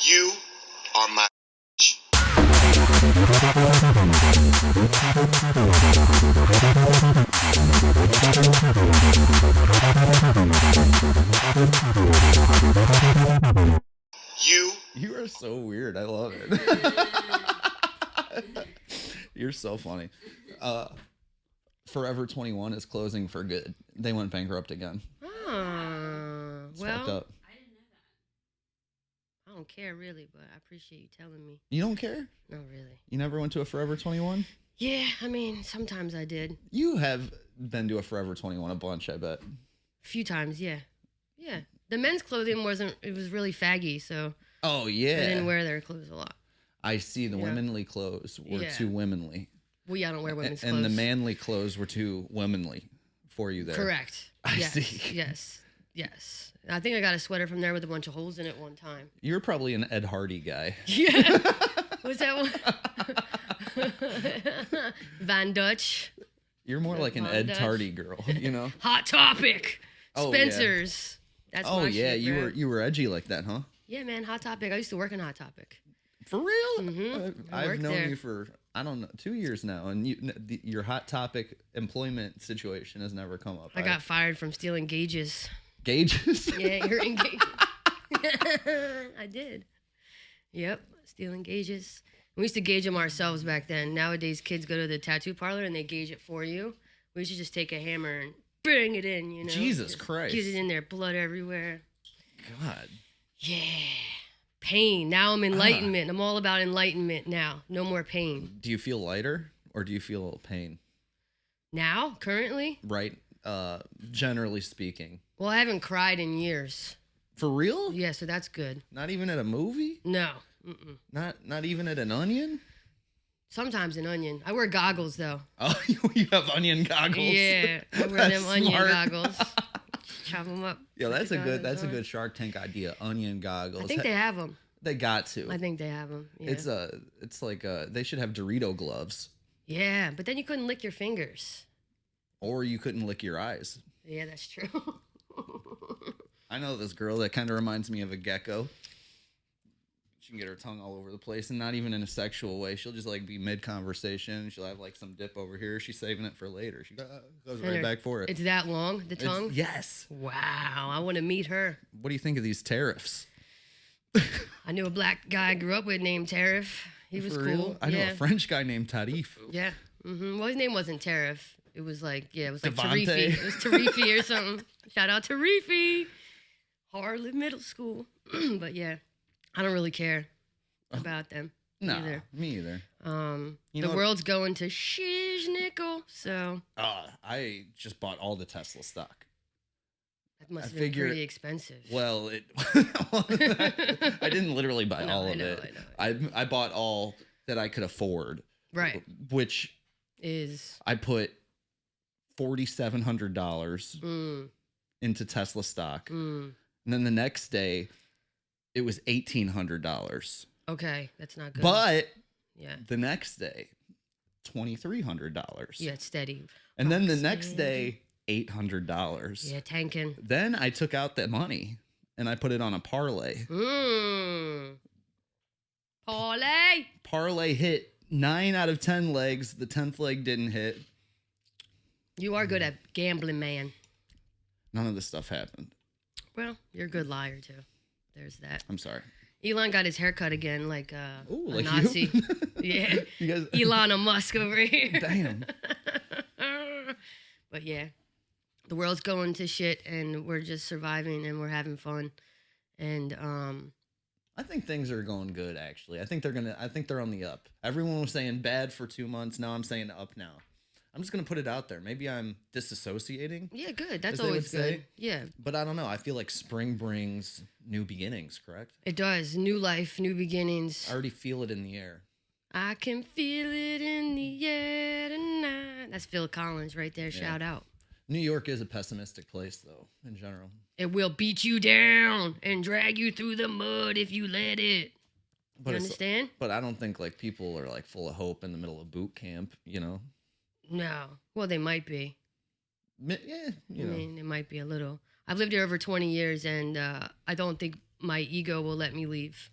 You are my You are so weird. I love it. You're so funny. Forever 21 is closing for good. They went bankrupt again. It's fucked up. I didn't know that. I don't care really, but I appreciate you telling me. You don't care? No, really. You never went to a Forever 21? Yeah, I mean, sometimes I did. You have been to a Forever 21 a bunch, I bet. A few times, yeah. Yeah. The men's clothing was really faggy, so Oh, yeah. I didn't wear their clothes a lot. I see the womanly clothes were too womanly. Well, yeah, I don't wear women's clothes. And the manly clothes were too womanly for you there. Correct. I yes, see. Yes. I think I got a sweater from there with a bunch of holes in it one time. You're probably an Ed Hardy guy. Yeah. Was that one? Van Dutch. You're more like an Ed Tardy girl, you know? Hot Topic. Oh, Spencer's. Yeah. That's my shit, you were edgy like that, huh? Yeah, man, Hot Topic. I used to work in Hot Topic. For real? Mm-hmm. I've known you for, I don't know, 2 years now, and your Hot Topic employment situation has never come up. I got fired from stealing gauges. Gauges? Yeah, you're engaged. I did. Yep, stealing gauges. We used to gauge them ourselves back then. Nowadays, kids go to the tattoo parlor and they gauge it for you. We should just take a hammer and bring it in, you know? Jesus just Christ. Get it in there, blood everywhere. God. Yeah. Pain. Now I'm enlightenment. I'm all about enlightenment now. No more pain. Do you feel lighter or do you feel pain? Now? Currently? Right. Generally speaking. Well, I haven't cried in years. For real? Yeah, so that's good. Not even at a movie? No. Mm-mm. Not even at an Onion? Sometimes an onion. I wear goggles, though. Oh, you have onion goggles? Yeah, I wear them onion smart. goggles. Chop them up. Yeah, that's a good Shark Tank idea. Onion goggles. I think they have them. They got to. I think they have them. Yeah. It's like they should have Dorito gloves. Yeah, but then you couldn't lick your fingers. Or you couldn't lick your eyes. Yeah, that's true. I know this girl that kind of reminds me of a gecko. She can get her tongue all over the place, and not even in a sexual way. She'll just like be mid-conversation. She'll have like some dip over here. She's saving it for later. She goes right back for it. It's that long, the tongue? Yes. Wow, I want to meet her. What do you think of these tariffs? I knew a black guy I grew up with named Tariff. He was For cool. real? I know a French guy named Tarif. Yeah. Mm-hmm. Well, his name wasn't Tariff. It was like Devontae. Tarifi. It was Tarifi or something. Shout out Tarifi. Harlan Middle School. But yeah, I don't really care about them. No, either. me either. The world's going to Shiznickel, so. I just bought all the Tesla stock. That must have been pretty expensive. Well, I didn't literally buy all of it. I bought all that I could afford. Right. Which is I put $4,700 into Tesla stock. And then the next day it was $1,800. Okay, that's not good. But the next day, $2,300. Yeah, it's steady. And then the next day, $800. Yeah, tanking. Then I took out that money and I put it on a parlay. Parlay. Parlay hit 9 out of 10 legs. The 10th leg didn't hit. You are good at gambling, man. None of this stuff happened. Well, you're a good liar too. There's that. I'm sorry. Elon got his hair cut again, like a like Nazi. You? Yeah. You guys... Elon Musk over here. Damn. But yeah, the world's going to shit, and we're just surviving, and we're having fun, and I think things are going good. Actually, I think they're on the up. Everyone was saying bad for 2 months. Now I'm saying up now. I'm just gonna put it out there. Maybe I'm disassociating. Yeah, good. That's always good. Yeah. But I don't know. I feel like spring brings new beginnings, correct? It does. New life, new beginnings. I already feel it in the air. I can feel it in the air tonight. That's Phil Collins right there. Yeah. Shout out. New York is a pessimistic place, though, in general. It will beat you down and drag you through the mud if you let it. You understand? But I don't think like people are like full of hope in the middle of boot camp, you know? No. Well, they might be. Yeah, I mean, it might be a little. I've lived here over 20 years, and I don't think my ego will let me leave.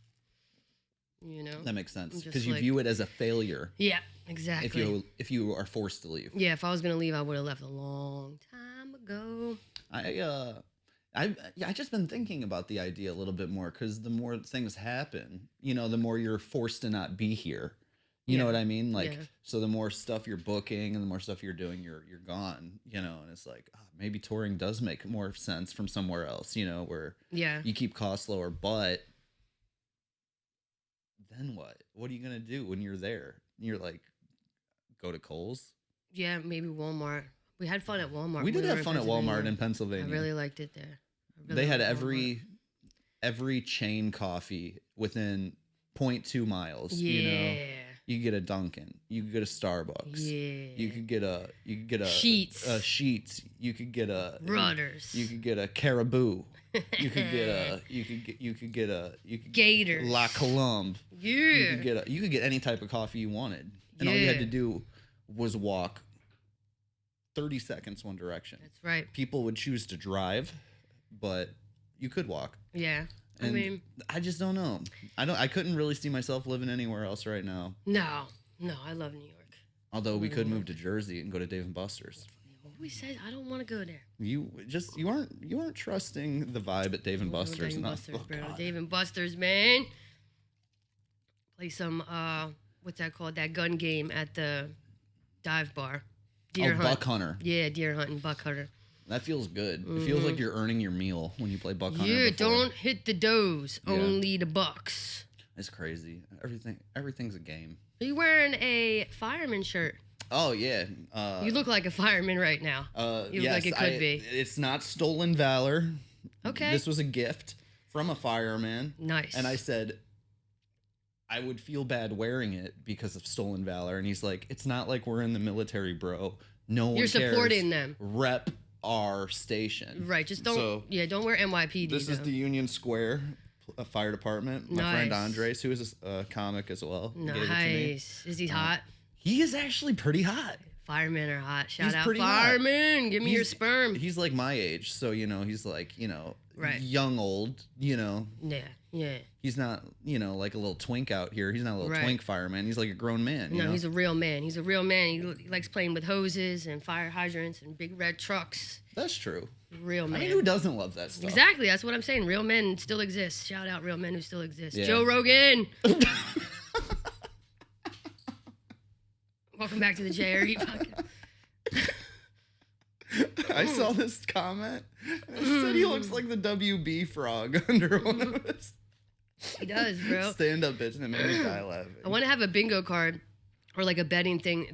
You know? That makes sense. Just Because you like- view it as a failure Yeah, exactly. if you are forced to leave. Yeah, if I was going to leave, I would have left a long time ago. I just been thinking about the idea a little bit more because the more things happen, you know, the more you're forced to not be here. You know what I mean? Like, so the more stuff you're booking and the more stuff you're doing, you're gone, you know, and it's like, maybe touring does make more sense from somewhere else, you know, where you keep costs lower, but then what? What are you going to do when you're there? You're like, go to Kohl's? Yeah, maybe Walmart. We had fun at Walmart. We did have fun at Walmart in Pennsylvania. I really liked it there. They had every chain coffee within 0.2 miles. Yeah. You know, you could get a Dunkin', you could get a Starbucks, you could get a Sheets. Sheets. You could get a Rudders. You could get a Caribou. You could get a Gators. La Colombe. Yeah. You could get any type of coffee you wanted, and all you had to do was walk 30 seconds one direction. That's right. People would choose to drive, but you could walk. Yeah. And I mean, I just don't know. I couldn't really see myself living anywhere else right now. No, I love New York. Although we could move to Jersey and go to Dave and Buster's. We said I don't want to go there. You aren't trusting the vibe at Dave and Buster's. Dave and enough. Buster's, Oh, bro. God. Dave and Buster's, man. Play some what's that called? That gun game at the dive bar. Deer hunt. Buck Hunter. Yeah, deer hunting, buck hunter. That feels good. It feels like you're earning your meal when you play Buck Hunter. Yeah, before. don't hit the does, only the bucks. It's crazy. Everything's a game. Are you wearing a fireman shirt? Oh yeah. You look like a fireman right now. You look like it could be. It's not stolen valor. Okay. This was a gift from a fireman. Nice. And I said, I would feel bad wearing it because of stolen valor. And he's like, it's not like we're in the military, bro. No one You're cares. supporting them. Rep our station. Right. Just don't. Don't wear NYPD. This is the Union Square Fire Department. My friend Nice. Andres, who is a comic as well. gave it to me. Nice. Is he hot? He is actually pretty hot. Firemen are hot. Shout He's out pretty hot. firemen. Give me your sperm. He's like my age, so he's like Right. young old. Yeah. He's not like a little twink out here. He's not a little twink fireman. He's like a grown man. You know? He's a real man. He likes playing with hoses and fire hydrants and big red trucks. That's true. Real man. I mean, who doesn't love that stuff? Exactly. That's what I'm saying. Real men still exist. Shout out real men who still exist. Yeah. Joe Rogan. Welcome back to the JRE podcast. I saw this comment. It said he looks like the WB frog under one of his He does, bro. stand-up bits, and it made me die laughing. I want to have a bingo card or like a betting thing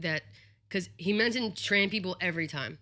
because he mentioned trans people every time.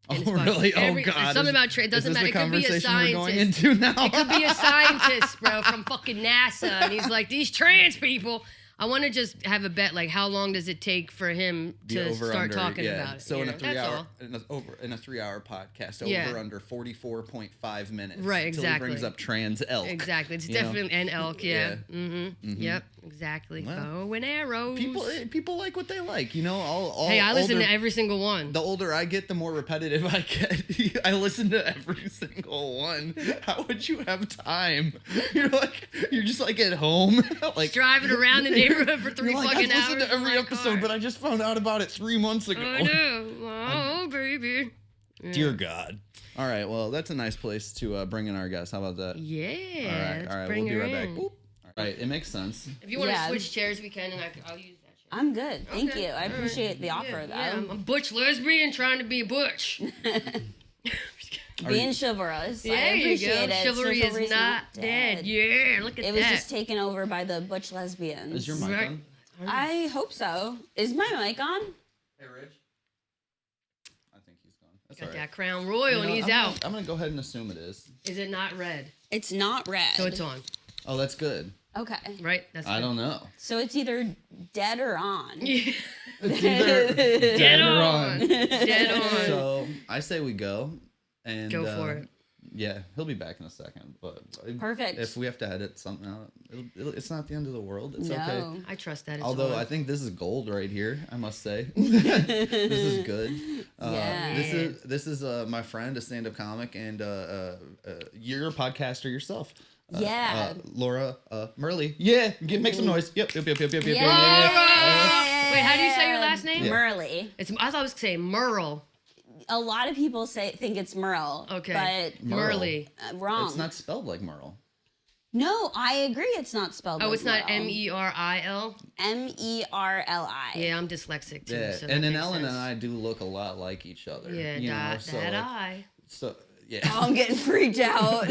Oh, really? God. Something about trans. Doesn't matter. It could be a We're going scientist. into now. It could be a scientist, bro, from fucking NASA. And he's like, these trans people. I want to just have a bet, like, how long does it take for him to start talking about it? So in a That's 3-hour podcast, Yeah. over under 44.5 minutes. Right, Till exactly. he brings up trans elk. Exactly. It's You know? definitely an elk, yeah. Yeah. Yep, exactly. Well, Bow and arrows. People like what they like, Hey, I listen to every single one. The older I get, the more repetitive I get. I listen to every single one. How would you have time? You're just like at home, like Driving around the neighborhood for 3 you're like, fucking I've hours. listened to every episode, but I just found out about it 3 months ago. I know. Oh, baby. Dear God. All right, well, that's a nice place to bring in our guest. How about that? Yeah. All right, bring we'll be her right back. in. Boop. All right, it makes sense. If you want to Yeah. switch chairs, we can, and I'll use that chair. I'm good. Thank Okay. you. I All appreciate the Yeah, offer, though. yeah, I'm a butch lesbian trying to be butch. Being chivalrous. I There you appreciate go. it. Chivalry is Chivalry's not dead. Yeah, look at It that. was just taken over by the butch lesbians. Is your mic Right. on? I hope so. Is my mic on? Hey, Rich. I think he's gone. That's Got all right. that Crown Royal, and he's out. I'm gonna go ahead and assume it is. Is it not red? It's not red. So it's on, Oh, that's good. Okay. right? That's I good. don't know. So it's either dead or on. Yeah. It's either dead or on. Dead on. So I say we go and Go for it. Yeah, he'll be back in a second. But Perfect. if we have to edit something out, it's not the end of the world. It's No. okay. I trust that. It's Although on. I think this is gold right here, I must say. This is good. Yeah. This is my friend, a stand-up comic, and you're a podcaster yourself. Yeah. Laura Merli. Yeah, make some noise. Yep. Yeah. Wait, how do you say your last name? Yeah. Merli. I thought I was saying Merle. A lot of people think it's Merle. Okay. But Merli. wrong. It's not spelled like Merle. No, I agree. It's not spelled. Oh, like it's not Merle. Meril? Merli. Yeah, I'm dyslexic too. Yeah, So and then that makes Ellen sense. and I do look a lot like each other. Yeah, you know, that so, I. So yeah. Oh, I'm getting freaked out.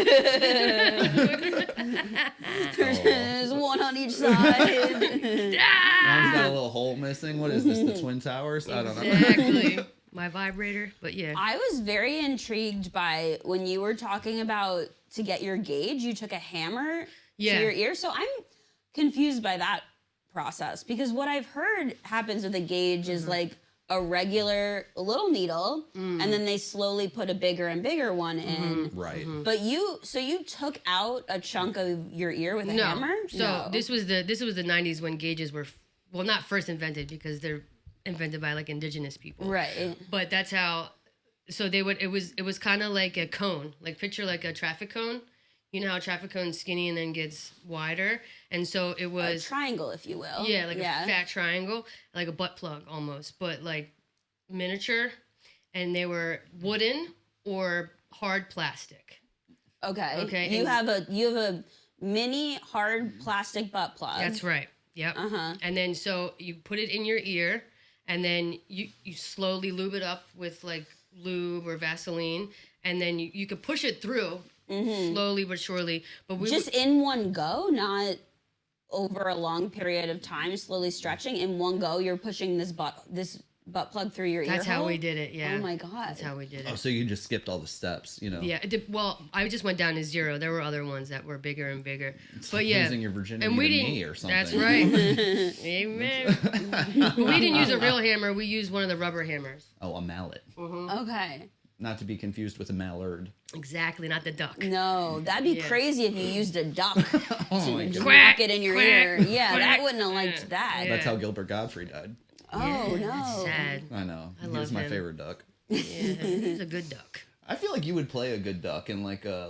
There's one on each side. Mine's got a little hole missing. What is this? The Twin Towers? I don't know. Exactly. My vibrator, but yeah. I was very intrigued by when you were talking about to get your gauge, you took a hammer to your ear. So I'm confused by that process because what I've heard happens with a gauge is like a regular little needle and then they slowly put a bigger and bigger one in. Right. But you took out a chunk of your ear with a hammer? So this was the 90s when gauges were not first invented because they're invented by like indigenous people. Right. But that's how it was kind of like a cone. Like picture like a traffic cone. You know how a traffic cone's skinny and then gets wider? And so it was a triangle, if you will. Yeah, like a fat triangle, like a butt plug almost, but like miniature, and they were wooden or hard plastic. Okay. Okay. You have a mini hard plastic butt plug. That's right. Yep. And then so you put it in your ear, and then you slowly lube it up with like lube or Vaseline, and then you could push it through slowly but surely. But in one go, not over a long period of time, slowly stretching. In one go, you're pushing this butt butt plug through your ear. That's how we did it. Yeah. Oh my god. That's how we did it. Oh, so you just skipped all the steps, you know? Yeah. Well, I just went down to 0. There were other ones that were bigger and bigger. It's but like yeah, losing your virginity and we to didn't. me or something. That's right. Amen. But we didn't use a real hammer. We used one of the rubber hammers. Oh, a mallet. Okay. Not to be confused with a mallard. Exactly, not the duck. No, that'd be crazy if you used a duck Oh my to god. whack it in your ear. Yeah, quack. that wouldn't have liked that. That's how Gilbert Godfrey died. Oh no. That's sad. I know. He love was my him. favorite duck. Yeah, he's a good duck. I feel like you would play a good duck in like a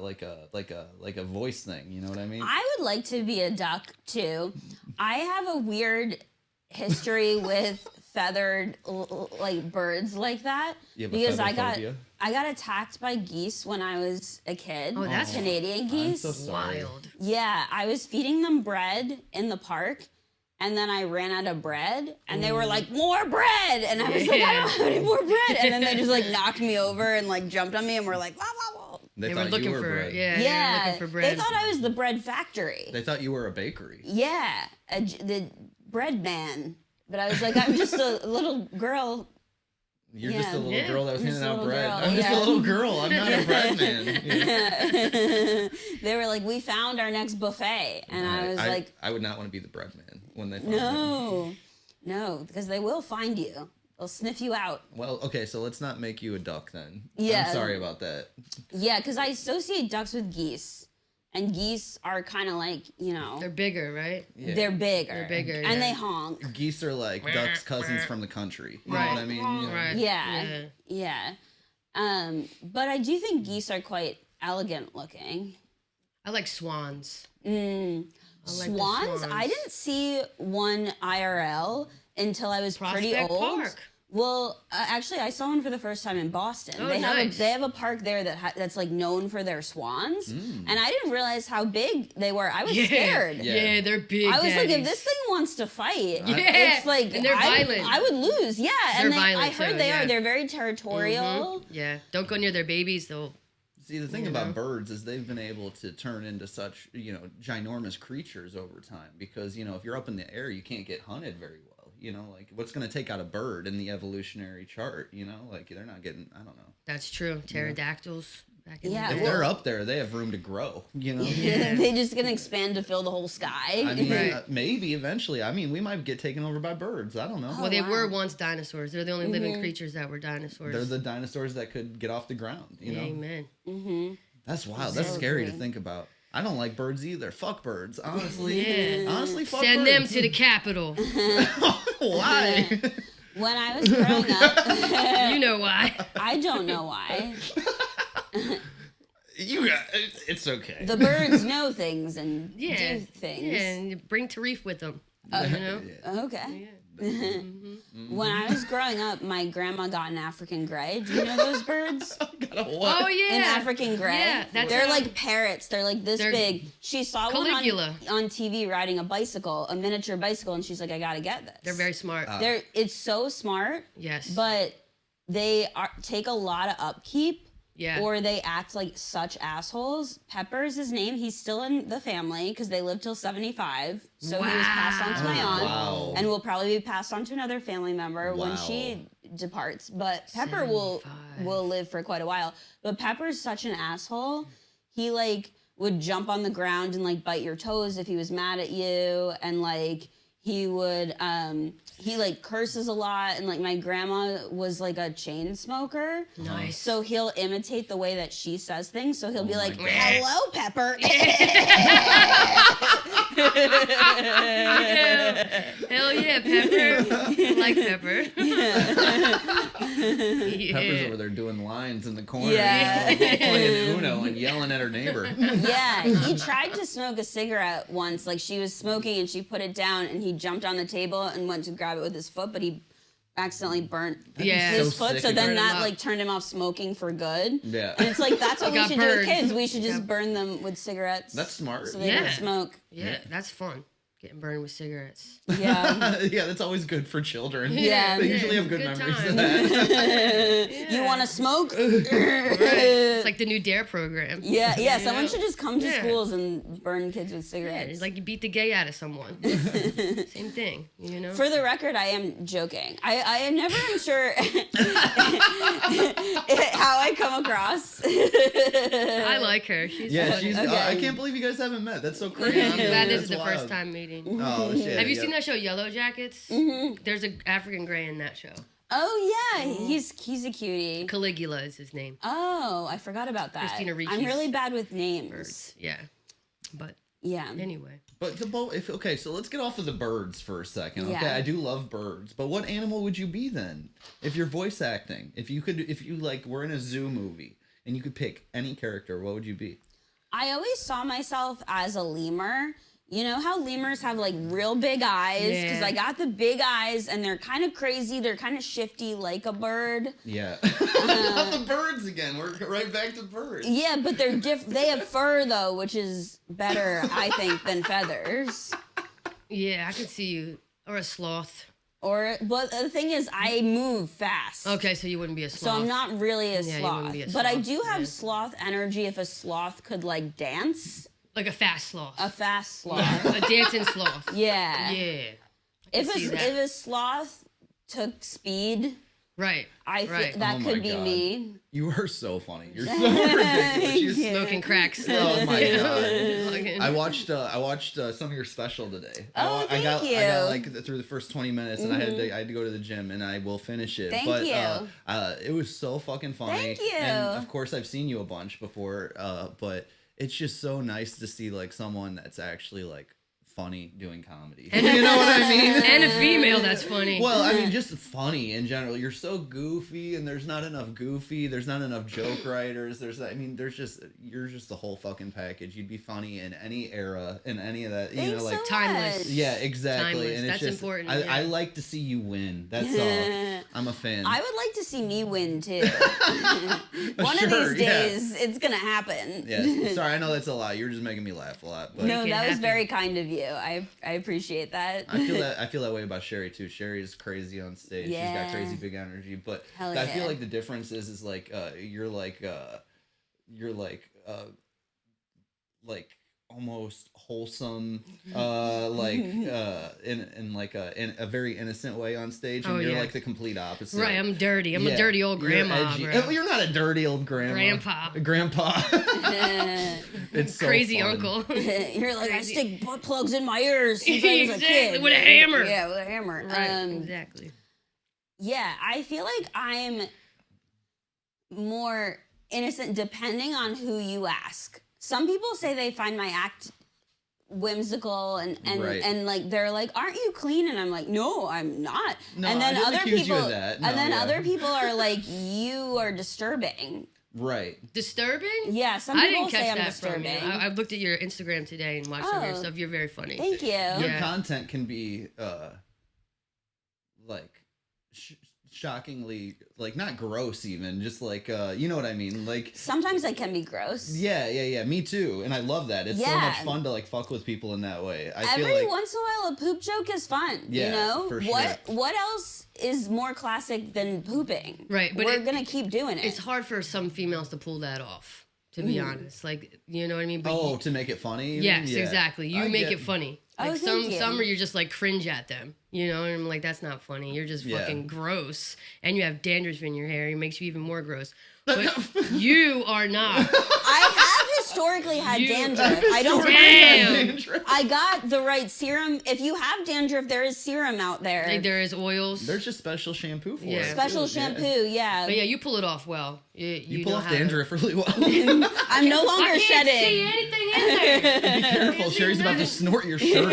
voice thing. You know what I mean? I would like to be a duck too. I have a weird history with feathered like birds like that You have a because featherphobia? I got attacked by geese when I was a kid. Oh, that's Canadian I'm geese. so sorry. Wild. Yeah, I was feeding them bread in the park, and then I ran out of bread, and they were like, "More bread!" And I was like, "I don't have any more bread." And then they just like knocked me over and like jumped on me, and were like, "Wah wah wah." They They thought were looking you were for bread. yeah. They were Yeah, looking for bread. they thought I was the bread factory. They thought you were a bakery. Yeah, the bread man. But I was like, I'm just a little girl. You're just a little Yeah. girl that was Just handing a out little bread. girl, I'm just a yeah. little girl. I'm not a bread man. Yeah. They were like, we found our next buffet. And I was like, I would not want to be the bread man when they found me. no, because they will find you. They'll sniff you out. Well, okay, so let's not make you a duck then. Yeah. I'm sorry about that. Yeah, because I associate ducks with geese. And geese are kind of like, you know, They're bigger, right? Yeah. they're bigger. They're bigger, And yeah. they honk. Geese are like ducks' cousins from the country. You know Right. what I mean? You know? Right. Yeah. But I do think geese are quite elegant looking. I like swans. Mm. I like the Swans? I didn't see one IRL until I was pretty Prospect old. Park. Well, actually, I saw one for the first time in Boston. Oh, they nice. have a park there that's like known for their swans, and I didn't realize how big they were. I was scared. Yeah, they're big. I was like, if daddies. this thing wants to fight, Yeah, it's like and they're violent. I would lose. Yeah, and They're violent I heard too, they yeah. are. They're very territorial. Yeah, don't go near their babies. They'll. See, the thing You about know? birds is they've been able to turn into such, ginormous creatures over time because, if you're up in the air, you can't get hunted very well. Like what's going to take out a bird in the evolutionary chart, like they're not getting, I don't know. That's true. Pterodactyls. Back in Yeah, the If day. they're up there, they have room to grow, Yeah. They just gonna expand to fill the whole sky. I mean, Right. maybe eventually. I mean, we might get taken over by birds. I don't know. Well, they wow. were once dinosaurs. They're the only living creatures that were dinosaurs. They're the dinosaurs that could get off the ground, Amen. That's wild. That's So scary to true. think about. I don't like birds either. Fuck birds. Honestly. Yeah. Honestly, fuck Send birds. them to the Capitol. Why? When I was growing up, You know why. I don't know why. It's okay. The birds know things and do things. Yeah, and bring Tarif with them. You know? Okay. Yeah. When I was growing up, my grandma got an African gray. Do you know those birds? Oh yeah, An African gray. Yeah, they're like parrots. They're like this big. She saw Caligula. one on TV riding a bicycle, a miniature bicycle, and she's like, "I gotta get this." They're very smart. It's so smart. Yes, but they take a lot of upkeep. Yeah. Or they act like such assholes. Pepper is his name. He's still in the family because they live till 75. So he was passed on to my aunt and will probably be passed on to another family member when she departs. But Pepper will live for quite a while. But Pepper's such an asshole. He like would jump on the ground and like bite your toes if he was mad at you, and like he would he like curses a lot, and like my grandma was like a chain smoker. Nice. So he'll imitate the way that she says things. So he'll be like, "Hello, Pepper." Hell yeah, Pepper. I like Pepper. Pepper's over there doing lines in the corner, playing Uno and yelling at her neighbor. Yeah, he tried to smoke a cigarette once. Like she was smoking and she put it down, and he jumped on the table and went to grab it with his foot, but he accidentally burnt his foot. So then that like turned him off smoking for good. Yeah, and it's like that's what we should do with kids. We should just burn them with cigarettes. That's smart. So they don't smoke. Yeah, that's fun. Getting burned with cigarettes. Yeah. Yeah, that's always good for children. Yeah. They usually have good memories of that. You want to smoke? It's like the new DARE program. Yeah. Someone should just come to schools and burn kids with cigarettes. Yeah, it's like you beat the gay out of someone. Same thing, you know? For the record, I am joking. I never am sure how I come across. I like her. She's funny. I can't believe you guys haven't met. That's so crazy. I'm glad this is the first time meeting. Oh shit! Have you seen that show Yellow Jackets? Mm-hmm. There's an African gray in that show. Oh yeah, he's a cutie. Caligula is his name. Oh, I forgot about that. Christina Ricci's I'm really bad with names. Birds. Yeah, but anyway. But so let's get off of the birds for a second. Okay, Yeah. I do love birds, but what animal would you be then if you're voice acting? If you like were in a zoo movie and you could pick any character, what would you be? I always saw myself as a lemur. You know how lemurs have like real big eyes? Because I got the big eyes and they're kind of crazy. They're kind of shifty like a bird. Yeah. Not the birds again. We're right back to birds. Yeah, but they're They have fur though, which is better, I think, than feathers. Yeah, I could see you. Or a sloth. But the thing is, I move fast. Okay, so you wouldn't be a sloth. So I'm not really a you sloth. wouldn't be a But I sloth, do have sloth energy if a sloth could like dance. Like a fast sloth. A fast sloth. A dancing sloth. Yeah. Yeah. If a sloth took speed, right. I feel that could be me. You are so funny. You're so ridiculous. You're smoking cracks. Oh my god! I watched some of your special today. Oh, I got you. I got like through the first 20 minutes, and I had to go to the gym, and I will finish it. Thank you. It was so fucking funny. Thank you. And of course, I've seen you a bunch before, but it's just so nice to see like someone that's actually like funny doing comedy. And you know what I mean? And a female that's funny. Well, I mean, just funny in general. You're so goofy, and there's not enough goofy. There's not enough joke writers. You're just the whole fucking package. You'd be funny in any era, in any of that. Thanks like so timeless. much. Yeah, exactly. Timeless. And it's That's just important. I like to see you win. That's all. I'm a fan. I would like to see me win too. One of these days, it's gonna happen. Yeah. Sorry, I know that's a lot. You're just making me laugh a lot. But No, that was very kind of you. I appreciate that. I feel that way about Sheri too. Sheri is crazy on stage. Yeah. She's got crazy big energy. But Hell I feel yeah. like the difference is like you're almost wholesome, in a very innocent way on stage, and you're like the complete opposite. Right, I'm dirty. I'm a dirty old grandma. You're not a dirty old grandpa. Grandpa. It's so crazy fun. uncle. You're like, I stick butt plugs in my ears since I was a kid. With a hammer. Yeah, with a hammer. Right, exactly. Yeah, I feel like I'm more innocent depending on who you ask. Some people say they find my act whimsical and like they're like, aren't you clean? And I'm like, no, I'm not. No, and then I didn't other accuse people you of that. No, other people are like, you are disturbing. Right. Disturbing? Yeah, some I people didn't say catch I'm that disturbing. from you. I looked at your Instagram today and watched some of your stuff. You're very funny. Thank you. Your content can be like shockingly, like, not gross even, just like you know what I mean, like sometimes I can be gross. Yeah, me too, and I love that. It's so much fun to like fuck with people in that way. Every once in a while a poop joke is fun. Yeah, you know, for sure. What else is more classic than pooping? Right, but we're gonna keep doing it. It's hard for some females to pull that off, to be honest. Like, you know what I mean? But to make it funny? Yes, exactly. You make it funny. Like some are you just like cringe at them, you know, and I'm like, that's not funny. You're just fucking gross, and you have dandruff in your hair. It makes you even more gross. But you are not. I have historically had dandruff. I don't. Damn. I got the right serum. If you have dandruff, there is serum out there. There is oils. There's just special shampoo for it. Special shampoo, yeah. But yeah, you pull it off well. You pull off dandruff really well. I'm no longer shedding. I can't see anything in there. Be careful, Sheri's about to snort your shirt off.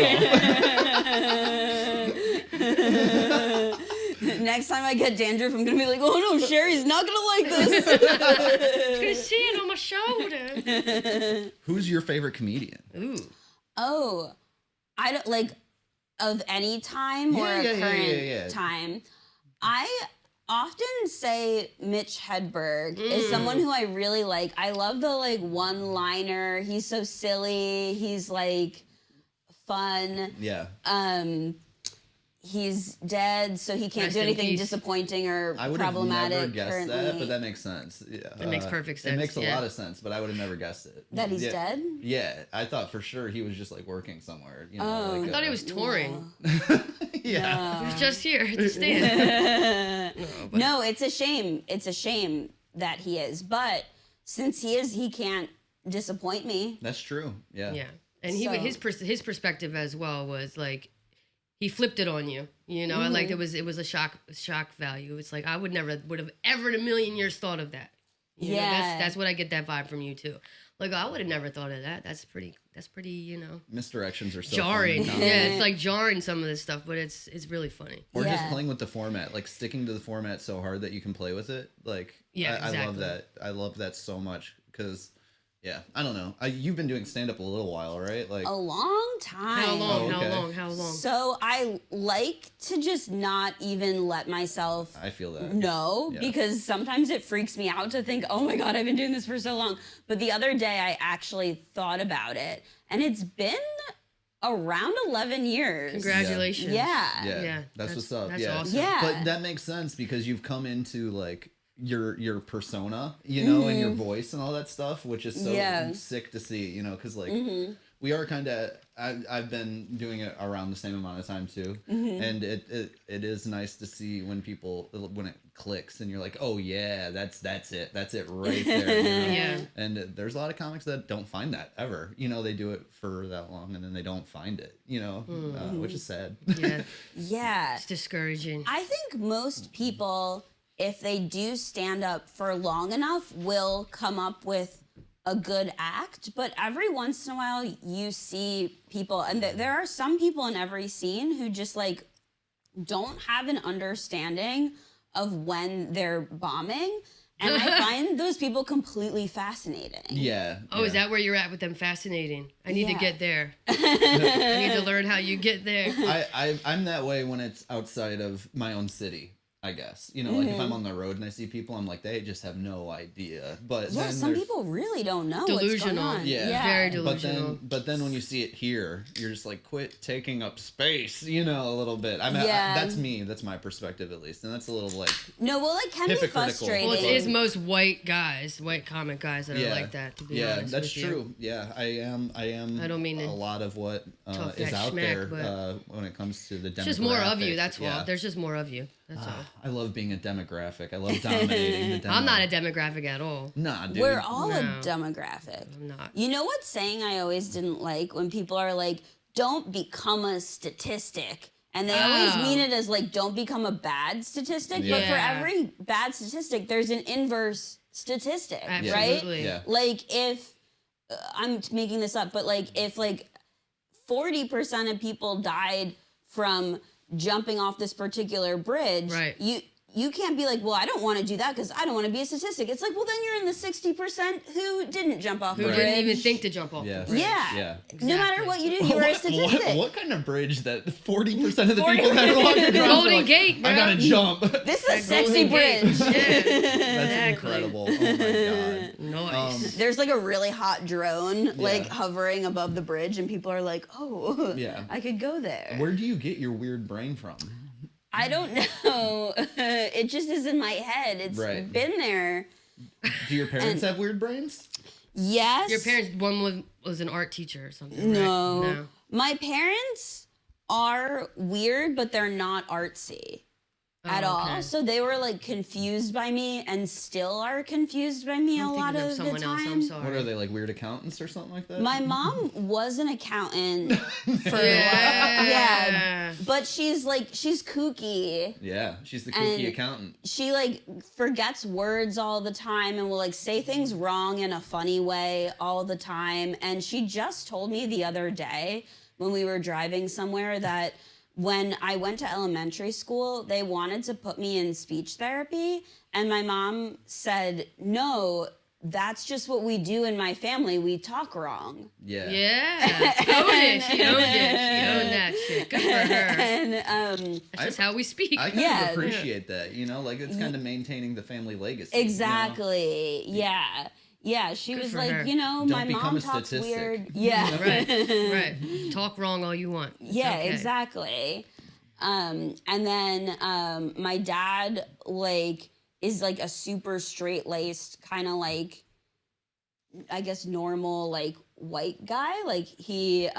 Next time I get dandruff, I'm gonna be like, oh no, Sheri's not gonna like this. She's gonna see it on my shoulder. Who's your favorite comedian? Ooh. Oh, I don't like of any time or current time. I often say Mitch Hedberg is someone who I really like. I love the like one-liner. He's so silly. He's like fun. Yeah. He's dead, so he can't Rest do in anything peace. disappointing or I would have problematic never guessed currently. that, but that makes sense. Yeah. It makes perfect sense. It makes a lot of sense, but I would have never guessed it. That he's dead? Yeah, I thought for sure he was just like working somewhere. You know, Oh. like, I thought he was touring. Yeah. He was just here at the stand. No, it's a shame. It's a shame that he is. But since he is, he can't disappoint me. That's true. Yeah. Yeah, and his perspective as well was like he flipped it on you. You know, I like it was a shock value. It's like I would have ever in a million years thought of that. You know, that's what I get that vibe from you too. Like I would have never thought of that. That's pretty. You know, misdirections are so jarring. funny. Yeah, it's like jarring some of this stuff, but it's really funny. Or just playing with the format, like sticking to the format so hard that you can play with it. Like I love that. I love that so much because. Yeah, I don't know. You've been doing stand-up a little while, right? Like a long time. How long? Oh, okay. How long? So I like to just not even let myself I feel that. know because sometimes it freaks me out to think, oh my God, I've been doing this for so long. But the other day I actually thought about it and it's been around 11 years. Congratulations. Yeah. That's what's up. That's yeah. awesome. Yeah. But that makes sense because you've come into like your persona, you know, and your voice and all that stuff, which is so sick to see, you know, because like we are kind of I've been doing it around the same amount of time too, and it is nice to see when it clicks and you're like, oh yeah, that's it right there, you know? Yeah. And there's a lot of comics that don't find that ever, you know, they do it for that long and then they don't find it, you know, which is sad. Yeah. It's discouraging. I think most people, if they do stand up for long enough, will come up with a good act. But every once in a while, you see people, and there are some people in every scene who just like don't have an understanding of when they're bombing. And I find those people completely fascinating. Yeah. Oh, is that where you're at with them? Fascinating. I need to get there. I need to learn how you get there. I'm that way when it's outside of my own city, I guess. You know, like if I'm on the road and I see people, I'm like, they just have no idea. But then some people really don't know delusional. what's going on. Yeah. Very delusional. But then when you see it here, you're just like, quit taking up space, you know, a little bit. That's me. That's my perspective, at least. And that's a little like no, well, it can be frustrating. Well, it is most white comic guys that are like that, to be honest. Yeah, that's true. Yeah, I am. I don't mean a lot of what is out there when it comes to the demographic. It's just more of you, that's all. There's just more of you. That's all. I love being a demographic. I love dominating the demographic. I'm not a demographic at all. Nah, dude. We're all a demographic. I'm not. You know what saying I always didn't like? When people are like, don't become a statistic. And they always mean it as like, don't become a bad statistic. Yeah. But for every bad statistic, there's an inverse statistic, Absolutely. right? Yeah. Like if, I'm making this up, but like if like 40% of people died from jumping off this particular bridge, right. you can't be like, well, I don't want to do that because I don't want to be a statistic. It's like, well, then you're in the 60% who didn't jump off the bridge. Who didn't even think to jump off the bridge. Yeah. Exactly. No matter what you do, you're a statistic. What kind of bridge that 40% of the people that are walking across Golden like, Gate, bro. I gotta jump. This is a sexy bridge. That's incredible. Oh my God. Nice. There's like a really hot drone like hovering above the bridge and people are like, oh, I could go there. Where do you get your weird brain from? I don't know. It just is in my head. It's been there. Do your parents have weird brains? Yes. Your parents, one was an art teacher or something, No. right? No. My parents are weird, but they're not artsy at all. So they were like confused by me and still are confused by me a lot of the time. I'm sorry. What are they, like weird accountants or something like that? My mom was an accountant for a while. Yeah. But she's kooky. Yeah, she's the kooky accountant. She like forgets words all the time and will like say things wrong in a funny way all the time. And she just told me the other day when we were driving somewhere that when I went to elementary school, they wanted to put me in speech therapy. And my mom said, no, that's just what we do in my family. We talk wrong. Yeah. Yeah. Own it. She owned it. She owned that shit. Good for her. And that's just how we speak. I kind of appreciate that, you know, like it's kind of maintaining the family legacy. Exactly. You know? Yeah. Yeah, she was like, her. you know, Don't my mom talks statistic. weird. Yeah. Right. Talk wrong all you want. It's okay. Exactly. And then my dad like is like a super straight-laced kind of like, I guess, normal like white guy. Like he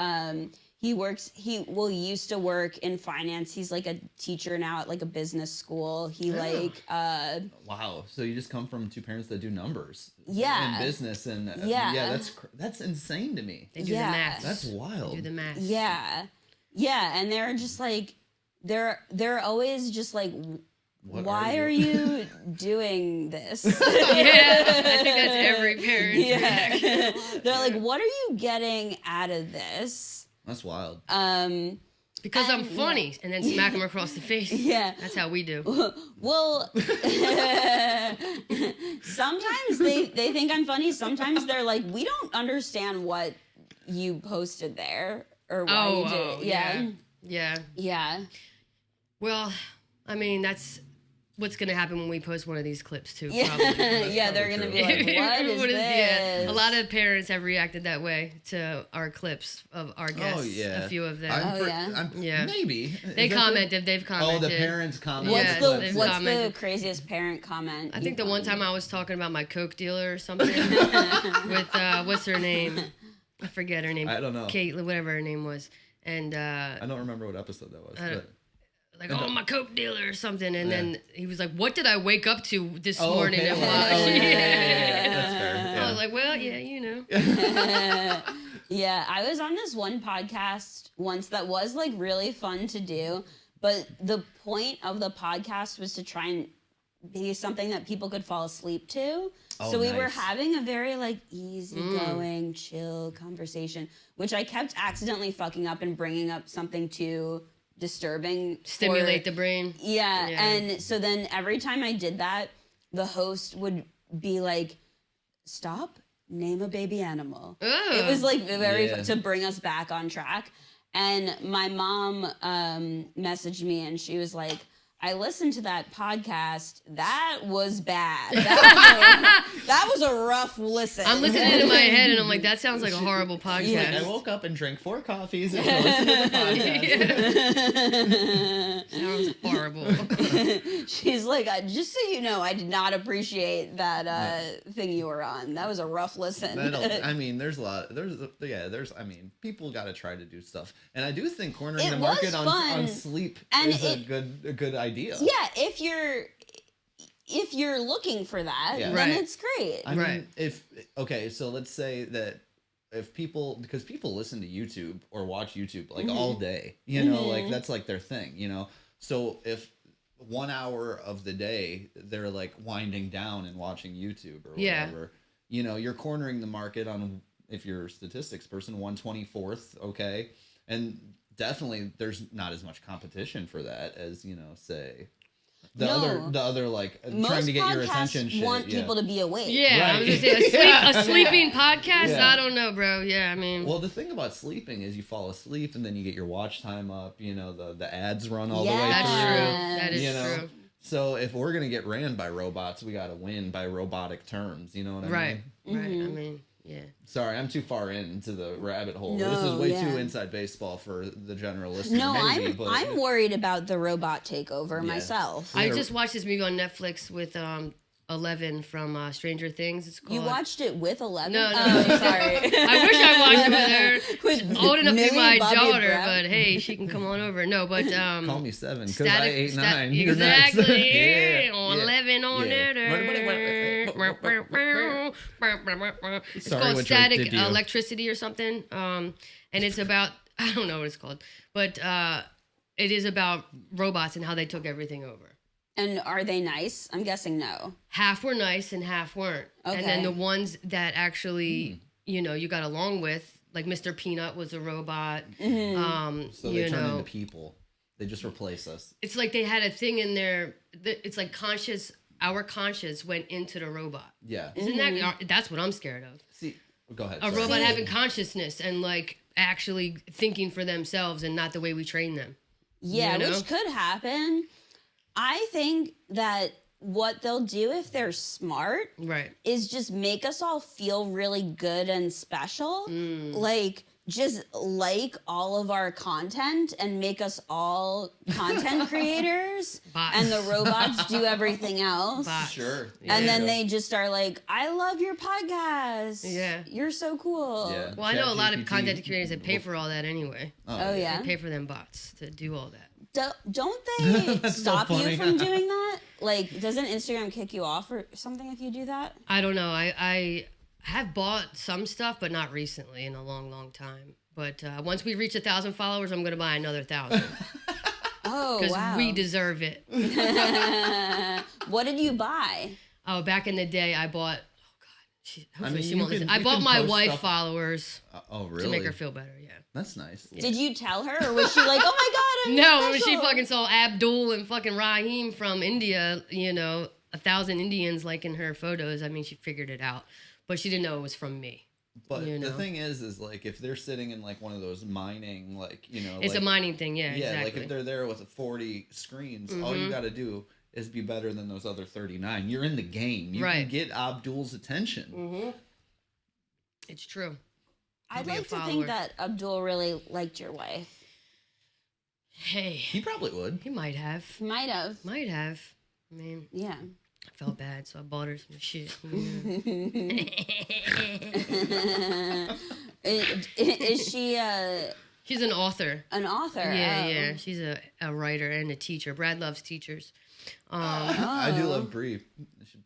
used to work in finance. He's like a teacher now at like a business school. Wow. So you just come from two parents that do numbers. Yeah. In business and that's insane to me. They do the math. That's wild. They do the math. Yeah. Yeah, and they're just like they're always just like, why are you doing this? Yeah, I think that's every parent. Yeah. They're like, what are you getting out of this? That's wild. Because I'm funny, and then smack them across the face. Yeah. That's how we do. Well, sometimes they think I'm funny. Sometimes they're like, we don't understand what you posted there or why you did it. Yeah. Well, I mean, that's what's going to happen when we post one of these clips, too. Yeah, Probably. yeah, they're going to be like, what is this? Yeah. A lot of parents have reacted that way to our clips of our guests. Oh, yeah. A few of them. Maybe. They've commented. Oh, the parents commented. What's the craziest parent comment? I think the one time I was talking about my Coke dealer or something with, what's her name? I forget her name. I don't know. Kate, whatever her name was. And I don't remember what episode that was. Like, my Coke dealer or something. And then he was like, what did I wake up to this morning and watch? That's fair. Yeah. I was like, well, yeah, you know. Yeah, I was on this one podcast once that was like really fun to do. But the point of the podcast was to try and be something that people could fall asleep to. So we were having a very like easygoing, chill conversation, which I kept accidentally fucking up and bringing up something too disturbing. Stimulate the brain. Yeah. And so then every time I did that, the host would be like, stop, name a baby animal. Ugh. It was like very to bring us back on track. And my mom messaged me and she was like, I listened to that podcast. That was bad. That was a rough listen. I'm listening to my head and I'm like, that sounds like a horrible podcast. Like, I woke up and drank 4 coffees and listened to the podcast. Sounds horrible. She's like, just so you know, I did not appreciate that thing you were on. That was a rough listen. I mean, there's a lot. I mean, people got to try to do stuff. And I do think cornering the market on sleep is a good idea. Yeah, if you're looking for that, then it's great. I mean, so let's say that if because people listen to YouTube or watch YouTube like all day, you know, like that's like their thing, you know. So if 1 hour of the day they're like winding down and watching YouTube or whatever, you know, you're cornering the market on, if you're a statistics person, 1/24th, okay, and definitely there's not as much competition for that as, you know, say the other like trying to get your attention shit. Want people to be awake. Yeah, right. I was gonna say a sleeping podcast. Yeah. I don't know, bro. Yeah, I mean. Well, the thing about sleeping is you fall asleep and then you get your watch time up. You know, the ads run all the way through. That's true. That is true. So if we're gonna get ran by robots, we gotta win by robotic terms. You know what I mean? Right. I mean, yeah. Sorry, I'm too far into the rabbit hole. This is way too inside baseball for the general listener. No, maybe, I'm worried about the robot takeover myself. I just watched this movie on Netflix with 11 from Stranger Things. It's called. You watched it with 11? No. Oh, sorry. I wish I watched it with her. She's old enough to be my daughter, Brad. but hey, she can come on over. No, but call me 7 because I ate 9. Exactly. Yeah. 11 on it. It's called Static Electricity or something. And it's about I don't know what it's called, but it is about robots and how they took everything over. And are they nice? I'm guessing no. Half were nice and half weren't. Okay. And then the ones that actually, you got along with, like Mr. Peanut was a robot. Mm-hmm. So they turn into people. They just replace us. It's like they had a thing in there. It's like our conscious went into the robot. Yeah. Isn't that's what I'm scared of. See, go ahead. A robot having consciousness and like actually thinking for themselves and not the way we train them. Yeah, which could happen. I think that what they'll do if they're smart is just make us all feel really good and special. Like, just like all of our content and make us all content creators. Bots. And the robots do everything else. Bots. Sure. Yeah. And then they just are like, I love your podcast. Yeah. You're so cool. Yeah. Well, I know a lot of content creators that pay for all that anyway. Oh yeah? They pay for them bots to do all that. Don't they stop so you from doing that? Like, doesn't Instagram kick you off or something if you do that? I don't know. I have bought some stuff, but not recently in a long, long time. But once we reach 1,000 followers, I'm going to buy another 1,000. Oh, wow. Because we deserve it. What did you buy? Oh, back in the day, I bought... Hopefully she won't listen. I bought my wife followers. Oh, really? To make her feel better, yeah. That's nice. Yeah. Did you tell her, or was she like, oh my God, I'm No, special? when she fucking saw Abdul and fucking Raheem from India, 1,000 Indians liking her photos, I mean, she figured it out. But she didn't know it was from me. But the thing is like, if they're sitting in like one of those mining, like, It's a mining thing, yeah, exactly. Like if they're there with 40 screens, all you got to do is be better than those other 39. You're in the game. You can get Abdul's attention. It's true. I'd like to think that Abdul really liked your wife. Hey. He probably would. He might have. Might have. I mean, yeah. I felt bad, so I bought her some shit. Is she She's an author. An author? Yeah. She's a writer and a teacher. Brad loves teachers. I do love Bree.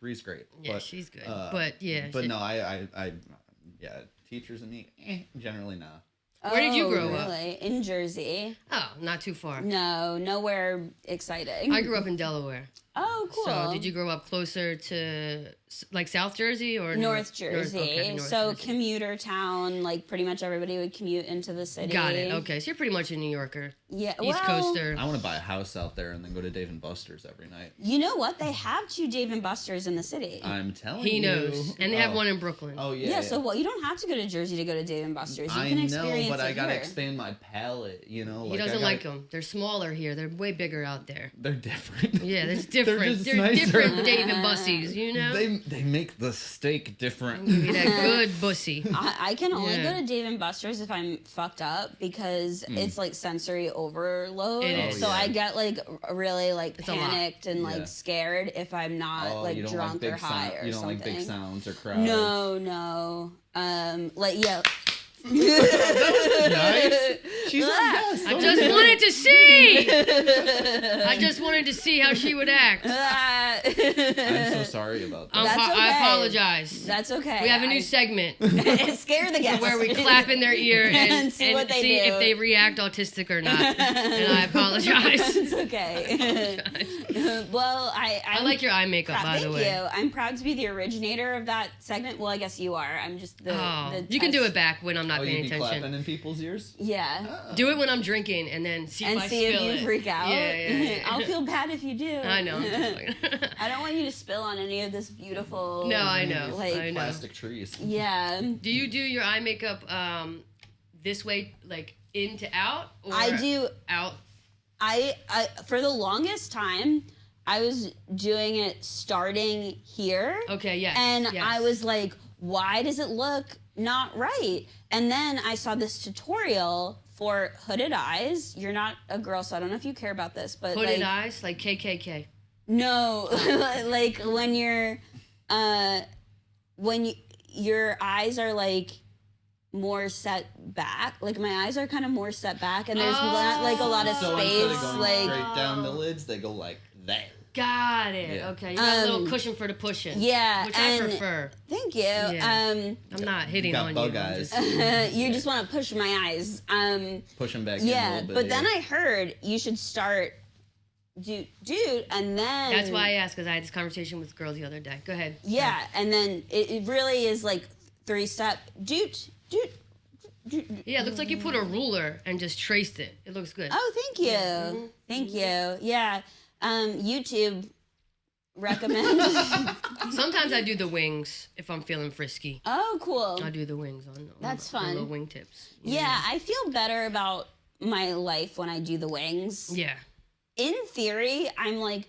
Bree's great. Yeah, she's good. But yeah. But no, I teachers and me, generally not. Where did you grow up? In Jersey. Oh, not too far. No, nowhere exciting. I grew up in Delaware. Oh, cool. So did you grow up closer to like South Jersey or North Jersey? North so Jersey. Commuter town, like pretty much everybody would commute into the city. Got it. Okay, so you're pretty much a New Yorker. Yeah, East Coaster. I want to buy a house out there and then go to Dave and Buster's every night. You know what? They have 2 Dave and Buster's in the city. I'm telling you. He knows, and they have one in Brooklyn. Oh yeah. Yeah. So you don't have to go to Jersey to go to Dave and Buster's. You can experience but I gotta here. expand my palate. He doesn't like them. They're smaller here. They're way bigger out there. They're different. Yeah, that's different. They're different Dave and Buster's, They make the steak different. Give you that good bussy. I can only go to Dave and Buster's if I'm fucked up because it's like sensory overload. It is. So I get like really like It's panicked and like scared if I'm not like you don't drunk like or high or something. You don't like big sounds or crowds. No. Like yeah. Nice. She's our guest. I just wanted to see. I just wanted to see how she would act. I'm so sorry about that. That's okay. I apologize. That's okay. We have a new segment Scare the guests where we clap in their ear and see what they see do. if they react autistic or not. And I apologize. It's okay. Well, I like your eye makeup, by the way. Thank you. I'm proud to be the originator of that segment. Well, I guess you are. I'm just the You can do it back when I'm not you'd paying be attention. clapping in people's ears? Yeah. Do it when I'm drinking, and then see if I spill if you freak out. Yeah. I'll feel bad if you do. I know. I don't want you to spill on any of this beautiful. No, I know. Like I know. Plastic trees. Yeah. Do you do your eye makeup this way, like in to out? Or I do out. I for the longest time, I was doing it starting here. Okay. Yes. And yes. I was like, why does it look not right? And then I saw this tutorial for hooded eyes. You're not a girl, so I don't know if you care about this, but hooded eyes, like KKK. No, like when you're, your eyes are like more set back. Like my eyes are kind of more set back, and there's not like a lot of So space. instead of going Like straight down the lids, they go like that. Got it. Yeah. Okay, you got a little cushion for the pushing. Yeah, which and I prefer. Thank you. Yeah. I'm not hitting got on bug you. eyes. You just want to push my eyes. Push them back in a Yeah, little bit. but then I heard you should start, dude, and then That's why I asked, because I had this conversation with girls the other day. Go ahead. Yeah, and then it really is like 3-step, dude. Yeah, it looks like you put a ruler and just traced it. It looks good. Oh, thank you. Mm-hmm. Thank you. Yeah. YouTube recommend. Sometimes I do the wings if I'm feeling frisky. Oh, cool. I do the wings on That's the fun. little wingtips. Yeah, I feel better about my life when I do the wings. Yeah. In theory, I'm like,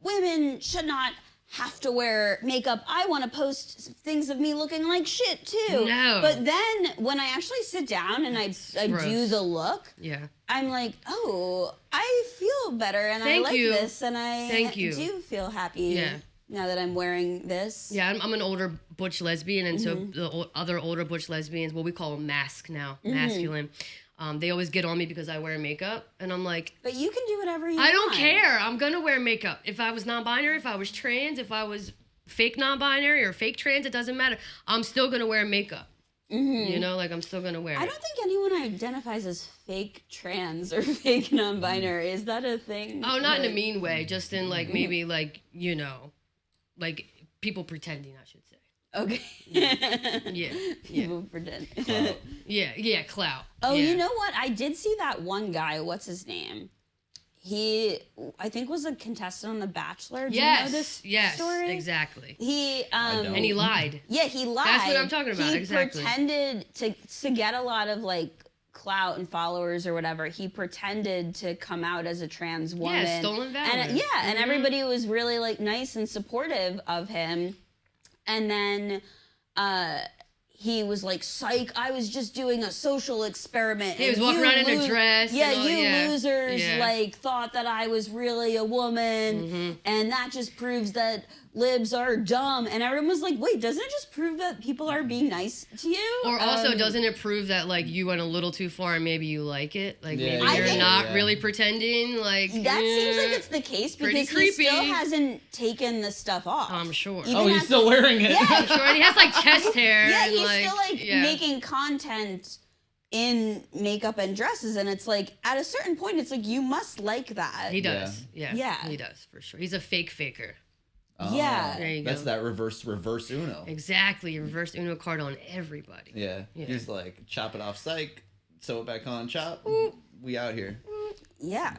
women should not have to wear makeup. I want to post things of me looking like shit too. No. But then when I actually sit down and I do the look, Yeah. I'm like, oh, I feel better and Thank I like you. this and I Thank you. do feel happy Yeah. now that I'm wearing this. Yeah, I'm an older butch lesbian, and so the other older butch lesbians, what we call them mask now, masculine, they always get on me because I wear makeup, and I'm like, But you can do whatever you want. I don't care. I'm gonna wear makeup. If I was non-binary, if I was trans, if I was fake non-binary or fake trans, it doesn't matter. I'm still gonna wear makeup. You know, like I'm still gonna wear it. I don't think anyone identifies as fake trans or fake non-binary. Is that a thing? Oh, not in a mean way. Just in like maybe like, you know, like people pretending, I should say. Okay. Yeah. People pretend. Yeah, clout. Oh, yeah. you know what? I did see that one guy. What's his name? He, I think, was a contestant on The Bachelor. Do you know this story? Exactly. He don't. And he lied. Yeah, he lied. That's what I'm talking about, He exactly. pretended to get a lot of like clout and followers or whatever. He pretended to come out as a trans woman. Yeah, stolen valor. And and everybody was really like nice and supportive of him. And then he was like, psych, I was just doing a social experiment. He was and walking you around in a dress. Yeah, and all, you losers yeah. like thought that I was really a woman, and that just proves that libs are dumb. And everyone was like, wait, doesn't it just prove that people are being nice to you? Or also, doesn't it prove that like you went a little too far and maybe you like it? Like Yeah, maybe I you're think- not really pretending. Like That seems like it's the case Pretty because he creepy. still hasn't taken the stuff off. I'm sure. Even Oh, he's after- still wearing it. Yeah. I'm sure. And he has like chest hair. Yeah, and, he's like, still like yeah. making content in makeup and dresses, and it's like at a certain point, it's like you must like that. He does. Yeah. Yeah. He does for sure. He's a fake faker. Oh, Yeah. There you go. That's that reverse Uno. Exactly. Reverse Uno card on everybody. Yeah. Yeah. He's like, chop it off, psych, sew it back on, chop. We out here. Yeah,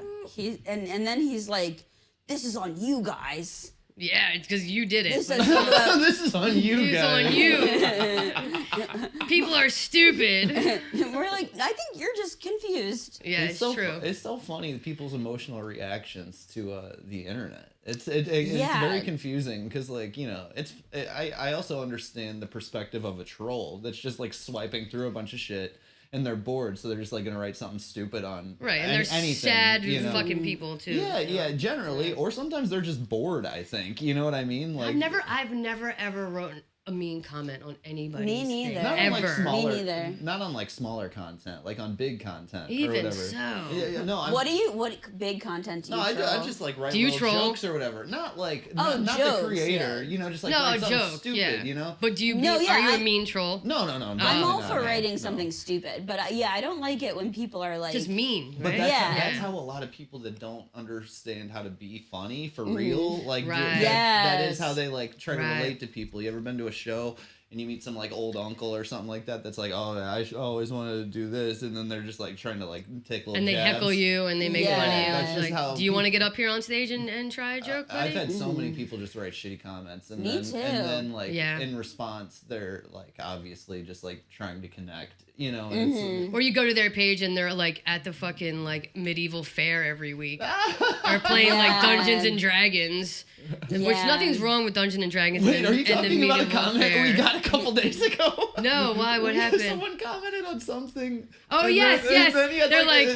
and then he's like, "This is on you guys." Yeah, it's because you did it. This is about This is on you It's guys. on you. People are stupid. We're like, I think you're just confused. Yeah, it's so true. It's so funny people's emotional reactions to the internet. It's Yeah. very confusing because like I also understand the perspective of a troll that's just like swiping through a bunch of shit and they're bored, so they're just like gonna write something stupid on Right, and they're anything, sad you know? fucking people too. Yeah, generally, or sometimes they're just bored. I think you know what I mean. Like I've never ever wrote a mean comment on anybody's Me neither. thing. not on like Ever. smaller, Me neither. not on like smaller content, like on big content or Even whatever. so. Yeah, no. What big content do you No, I troll? just like write Do you little troll? jokes or whatever. Not like Oh, not jokes, the creator, yeah. you know, just like No, write a something joke. stupid, yeah. you know. But do you? No, yeah, are you I- a mean troll? No. I'm all for writing no. something stupid, but I don't like it when people are like, Just mean, But right? that's Yeah. how a lot of people that don't understand how to be funny for real, like Right. that is Yes. how they like try to Right. relate to people. You ever been to a show and you meet some like old uncle or something like that that's like, oh, I always wanted to do this, and then they're just like trying to like take little and they jabs. heckle you and they make fun of you. That's It's just like, how do you want to get up here on stage and try a joke, buddy? I've had so many people just write shitty comments, and Me too. And then like in response, they're like obviously just like trying to connect, you know. And it's, or you go to their page and they're like at the fucking like medieval fair every week, or playing like Dungeons and Dragons, which nothing's wrong with Dungeons and Dragons. Wait, are you talking about a comment we got a couple days ago? No, why? What happened? Someone commented on something. Oh, yes. Then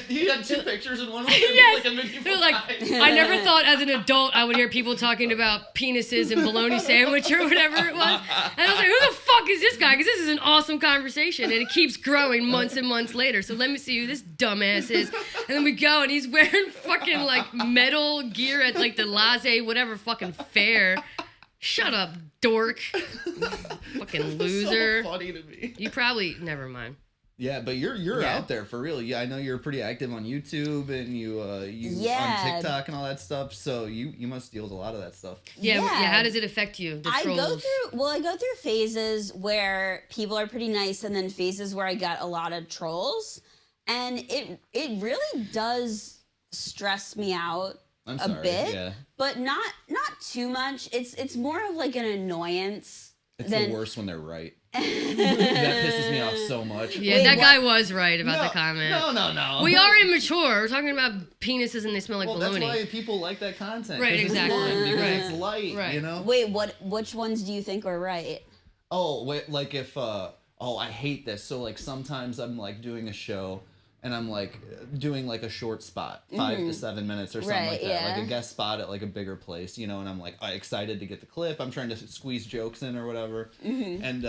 he had two pictures and one was yes. like a medieval They're like, I never thought as an adult I would hear people talking about penises and bologna sandwich or whatever it was. And I was like, who the fuck is this guy? Because this is an awesome conversation. And it keeps growing months and months later. So let me see who this dumbass is. And then we go and he's wearing fucking like metal gear at like the Laze whatever fucking fair. Shut up, dork. Fucking loser. So funny to me. You probably, never mind. Yeah, but you're out there for real. Yeah, I know you're pretty active on YouTube and you on TikTok and all that stuff. So you must deal with a lot of that stuff. Yeah. How does it affect you? The trolls? I go through phases where people are pretty nice, and then phases where I get a lot of trolls, and it really does stress me out a bit, but not too much. It's more of like an annoyance. It's the worst when they're right. That pisses me off so much. Yeah, wait, that guy was right about the comment. No. We are immature. We're talking about penises and they smell like bologna. That's why people like that content. Right, exactly. Because it's light, you know? Wait, which ones do you think are right? Oh, wait, like if, I hate this. So, like, sometimes I'm, like, doing a show and I'm, like, doing, like, a short spot, 5 to 7 minutes or something like that. Yeah. Like a guest spot at, like, a bigger place, you know, and I'm, like, excited to get the clip. I'm trying to squeeze jokes in or whatever. And,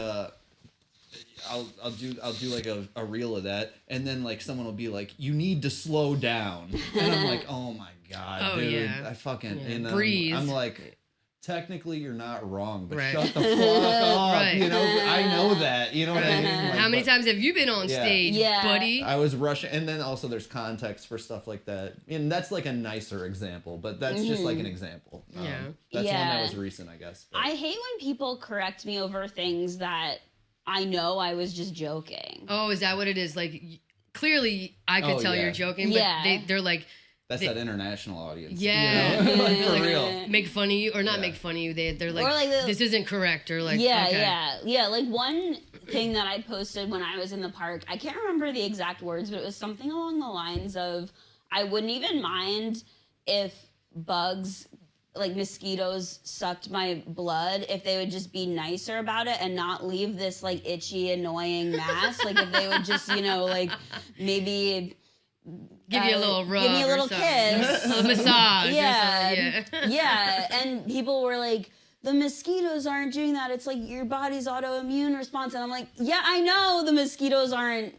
I'll do like a reel of that, and then like someone will be like, "You need to slow down," and I'm like, "Oh my god, dude, I fucking and breathe." I'm like, technically you're not wrong, but shut the fuck up. You know, I know that. You know what I mean? Like, how many times have you been on stage, buddy? I was rushing, and then also there's context for stuff like that, and that's like a nicer example, but that's just like an example. That's one that was recent, I guess. But. I hate when people correct me over things that I know I was just joking. Oh, is that what it is? Like, clearly I could tell you're joking, but they're like... That's that international audience. Yeah. You know? Like, for real. Make fun of you, or not make fun of you. They're like this isn't correct, or like... Yeah. Like, one thing that I posted when I was in the park, I can't remember the exact words, but it was something along the lines of, I wouldn't even mind if bugs... like mosquitoes sucked my blood if they would just be nicer about it and not leave this like itchy annoying mass. Like if they would just, you know, like maybe give you a little rub, give me a little kiss, a massage. Yeah. And people were like, the mosquitoes aren't doing that. It's like your body's autoimmune response. And I'm like, yeah, I know the mosquitoes aren't.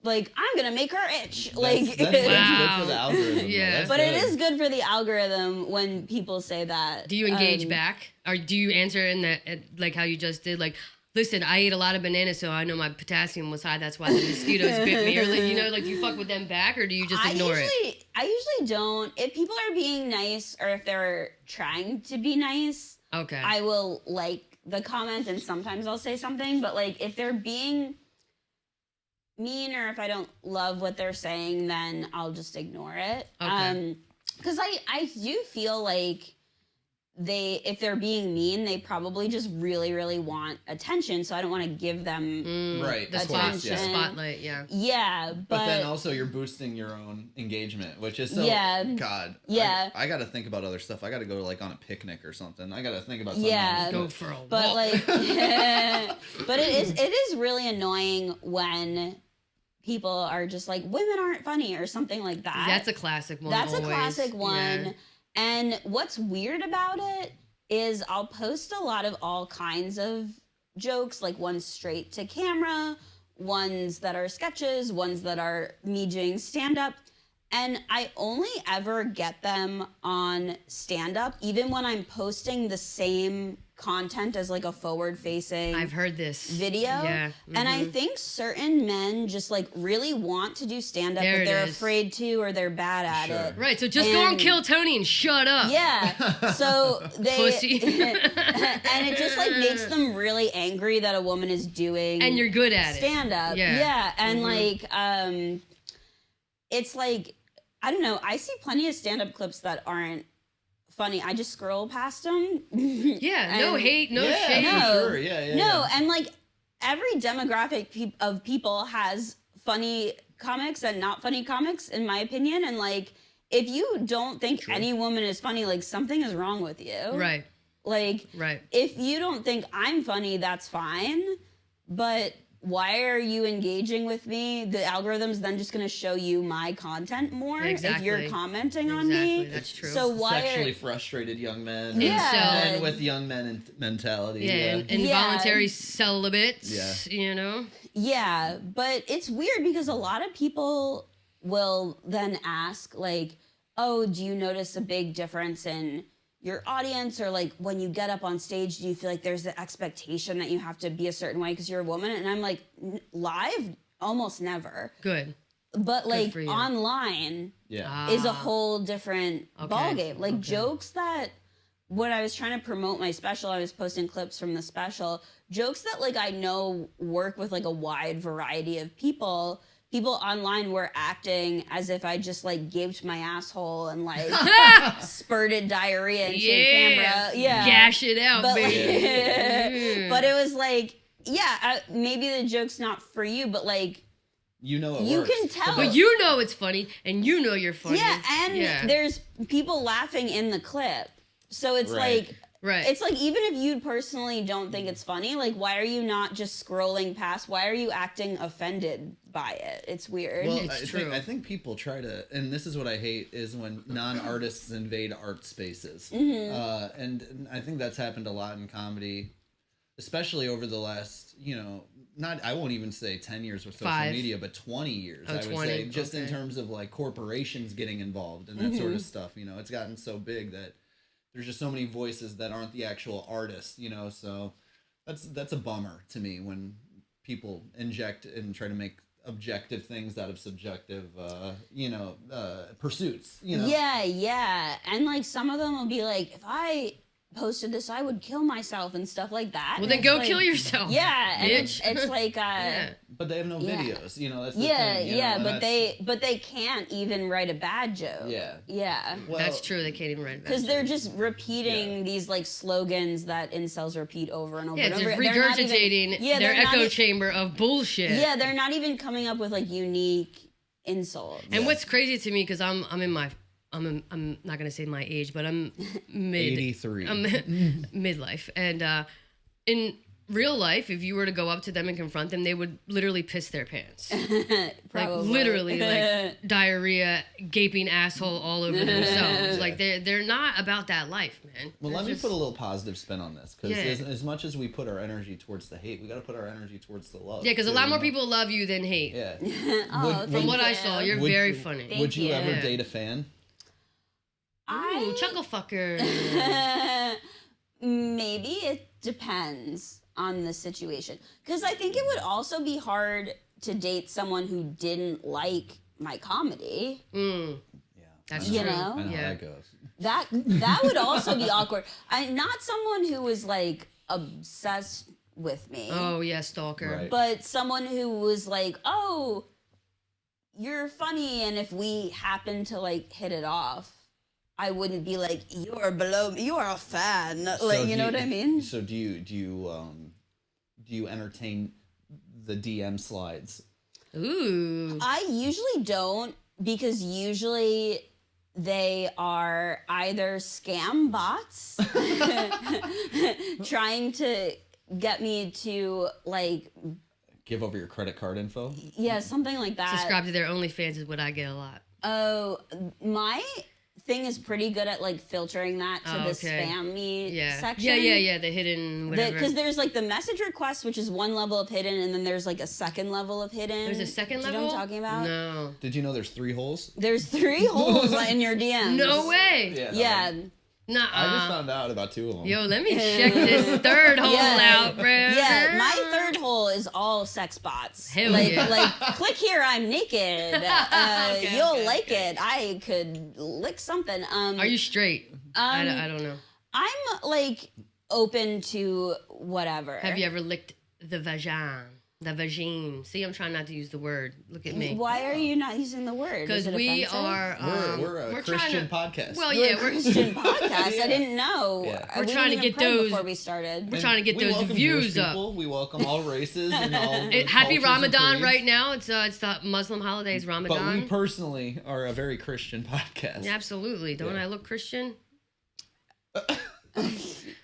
Like, I'm gonna make her itch. Like, that's good for the algorithm. Yeah, but it is good for the algorithm when people say that. Do you engage back, or do you answer in that like how you just did? Like, listen, I ate a lot of bananas, so I know my potassium was high. That's why the mosquitoes bit me. Or like, you know, like, do you fuck with them back, or do you just ignore it? I usually don't. If people are being nice, or if they're trying to be nice, I will like the comment, and sometimes I'll say something. But like, if they're being mean, or if I don't love what they're saying, then I'll just ignore it. Because I do feel like if they're being mean, they probably just really, really want attention. So I don't want to give them the attention. Spotlight, yeah. But then also you're boosting your own engagement, which is so God. Yeah. I got to think about other stuff. I got to go like on a picnic or something. I got to think about something. Yeah. Go for a walk. But like, but it is really annoying when people are just like, women aren't funny or something like that. That's a classic one. That's always a classic one. Yeah. And what's weird about it is I'll post a lot of all kinds of jokes, like ones straight to camera, ones that are sketches, ones that are me doing stand-up. And I only ever get them on stand-up, even when I'm posting the same content as like a forward facing I've heard this video. Yeah. And I think certain men just like really want to do stand up, but they're afraid to, or they're bad at it. Right. So just go and kill Tony and shut up. Yeah. So they Pussy. and it just like makes them really angry that a woman is doing and you're good at stand up. Yeah. And like it's like, I don't know, I see plenty of stand up clips that aren't funny. I just scroll past them. Yeah, no hate, no shade. No, sure. No, and like every demographic of people has funny comics and not funny comics, in my opinion. And like, if you don't think any woman is funny, like something is wrong with you. Right. Like, if you don't think I'm funny, that's fine. But why are you engaging with me? The algorithm's then just going to show you my content more if you're commenting on me. That's true. So why sexually frustrated young men, men with young men mentality, and involuntary celibates, you know. Yeah, but it's weird because a lot of people will then ask like, "Oh, do you notice a big difference in your audience, or like when you get up on stage, do you feel like there's the expectation that you have to be a certain way because you're a woman?" And I'm like, live, almost never. Good. But like online is a whole different ballgame. Like jokes that, when I was trying to promote my special, I was posting clips from the special, jokes that like I know work with like a wide variety of people. People online were acting as if I just like gaped my asshole and like spurted diarrhea into the camera. Yeah. Gash it out, but, baby. Like, but it was like, maybe the joke's not for you, but like, you know, you can tell. But you know it's funny, and you know you're funny. Yeah, and there's people laughing in the clip. So it's like, it's like, even if you personally don't think it's funny, like, why are you not just scrolling past? Why are you acting offended by it? It's weird. Well, it's true. I think people try to, and this is what I hate, is when non-artists invade art spaces. And I think that's happened a lot in comedy, especially over the last, I won't even say 10 years with social media, but 20 years, I would say, just in terms of like corporations getting involved and that sort of stuff. It's gotten so big that there's just so many voices that aren't the actual artists, so that's a bummer to me when people inject and try to make objective things out of subjective, pursuits, Yeah. And like some of them will be like, if I posted this, I would kill myself and stuff like that. Well, then go kill yourself. Yeah, and it's like but they have no videos, that's the thing, but they can't even write a bad joke. Yeah. Well, that's true. They can't even write a bad joke. Because they're just repeating these like slogans that incels repeat over and over and over. Just regurgitating their echo chamber of bullshit. Yeah, they're not even coming up with like unique insults. And what's crazy to me, because I'm not gonna say my age, but I'm 83. I'm midlife, and in real life, if you were to go up to them and confront them, they would literally piss their pants. Like literally, like diarrhea, gaping asshole all over themselves. Like they're not about that life, man. Well, let me put a little positive spin on this, because as much as we put our energy towards the hate, we got to put our energy towards the love. Yeah, because a lot more people love you than hate. Yeah. From what I saw, you're very funny. Would you ever date a fan? Ooh, chuckle fucker. Maybe. It depends on the situation. Because I think it would also be hard to date someone who didn't like my comedy. Yeah. That's true. I know how that goes. That would also be awkward. Not someone who was like obsessed with me. Oh, yeah, stalker. Right. But someone who was like, oh, you're funny, and if we happen to like hit it off, I wouldn't be like, you're below me, you are a fan. Like, you know what I mean? So do you entertain the DM slides? Ooh. I usually don't, because usually they are either scam bots trying to get me to like give over your credit card info. Yeah, something like that. Subscribe to their OnlyFans is what I get a lot. Oh, my thing is pretty good at like filtering that to the spam me section. Yeah, the hidden whatever. Because there's like the message request, which is one level of hidden, and then there's like a second level of hidden. There's a second level? Do you know what I'm talking about? No. Did you know there's 3 holes? There's 3 holes in your DMs. No way. Yeah. Nuh-uh. I just found out about 2 of them. Yo, let me check this third hole out, bro. Yeah, my third hole is all sex bots. Hell like, yeah. like, click here, I'm naked. You'll like it. I could lick something. Are you straight? I don't know. I'm like open to whatever. Have you ever licked the vagin? The vagine. See, I'm trying not to use the word. Look at me. Why are you not using the word? Because we offensive? are. We're a Christian podcast. Well, We're yeah, a Christian podcast. I didn't know. Yeah. We're We trying to didn't get even pray those. before we started. We're trying to get we those welcome views Jewish up. people. We welcome all races and all. Happy cultures and Ramadan creeds. right now. It's the Muslim holidays, Ramadan. But we personally are a very Christian podcast. Absolutely. Don't Yeah. I look Christian?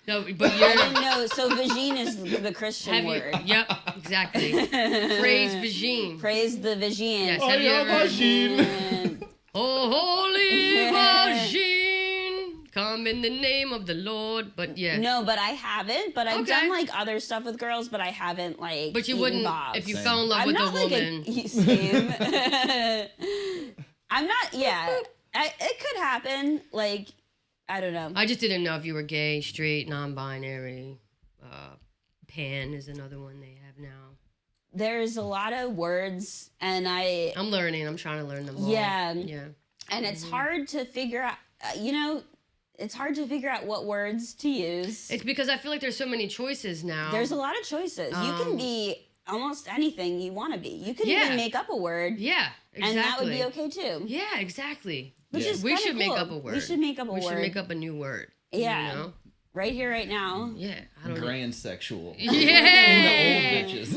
No, but you're. I didn't know. So vagine is the Christian word. Yep, exactly. Praise vagine. Praise the vagine. Yes, Oh, have you yeah, ever? vagine. Oh, holy vagine, come in the name of the Lord. But yeah. No, but I haven't. But I've Okay. done like other stuff with girls, but I haven't like. But you eaten wouldn't bobs. if you Same. fell in love I'm with a not like woman. same. I'm not. Yeah, it could happen. Like, I don't know. I just didn't know if you were gay, straight, non-binary. Pan is another one they have now. There's a lot of words, and I'm learning. I'm trying to learn them all. Yeah. Yeah. and it's hard to figure out. It's hard to figure out what words to use. It's because I feel like there's so many choices now. There's a lot of choices. You can be almost anything you want to be. You could Yeah. even make up a word, Yeah, exactly. and that would be okay too. Yeah, exactly. Which is We kinda should make cool. up a word. We should make up a We word. should make up a new word. Yeah. You know? Right here, right now. Yeah. I don't know. Grandsexual. Yeah. The old bitches.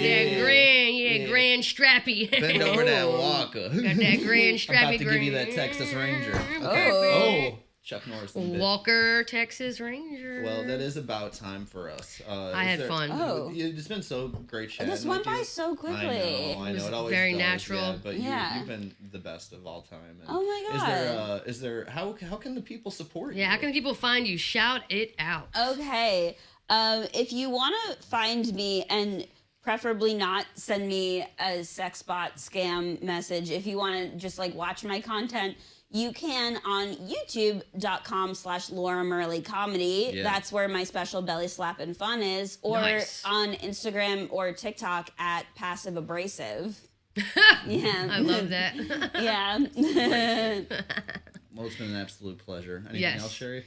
Yeah, grand strappy. Bend over that walker. Got that grand strappy. I'm about to give you that Texas Ranger. Okay. Oh. Chuck Norris. and bit. Walker, Texas Ranger. Well, that is about time for us. I had fun. Oh. It's been so great chatting. This went with you. by so quickly. I It was know. It always very does, natural. Yeah, but Yeah. you've been the best of all time. And Oh my God. Is there? How can the people support you? Yeah, how can people find you? Shout it out. Okay. If you want to find me and preferably not send me a sex bot scam message, if you want to just like watch my content, you can on youtube.com/Laura Merli comedy. Yeah. That's where my special belly Slappin Fun is. Or Nice. on Instagram or TikTok at passive abrasive. Yeah. I love that. Yeah. Well, it's been an absolute pleasure. Anything Yes. else, Sheri?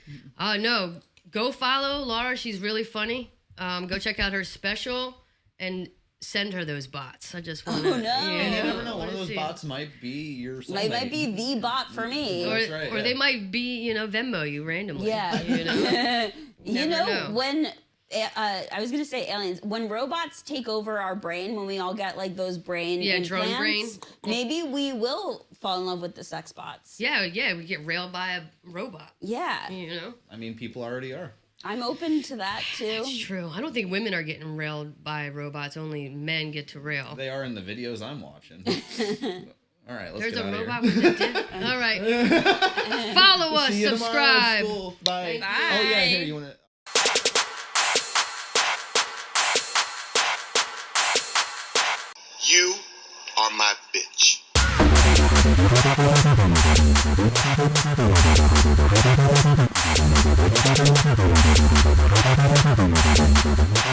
No. Go follow Laura. She's really funny. Go check out her special and send her those bots. I just want to. Oh, no. And you never know. One wanna of those see. bots might be your soulmate. They might be the bot for me. Or, That's right, or yeah. they might be, Venmo you randomly. Yeah. You know? You Never know, know. when I was gonna say aliens, when robots take over our brain, when we all get like those brain drone implants, brain. maybe we will fall in love with the sex bots. Yeah, we get railed by a robot. Yeah, You know? I mean, people already are. I'm open to that too. It's true. I don't think women are getting railed by robots. Only men get to rail. They are in the videos I'm watching. All right, let's There's get a out robot of with a dick. All right. Follow us. See you tomorrow at Subscribe. school. Bye. Bye. Oh yeah, here you want to. You are my bitch.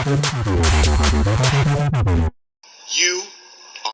Thank you.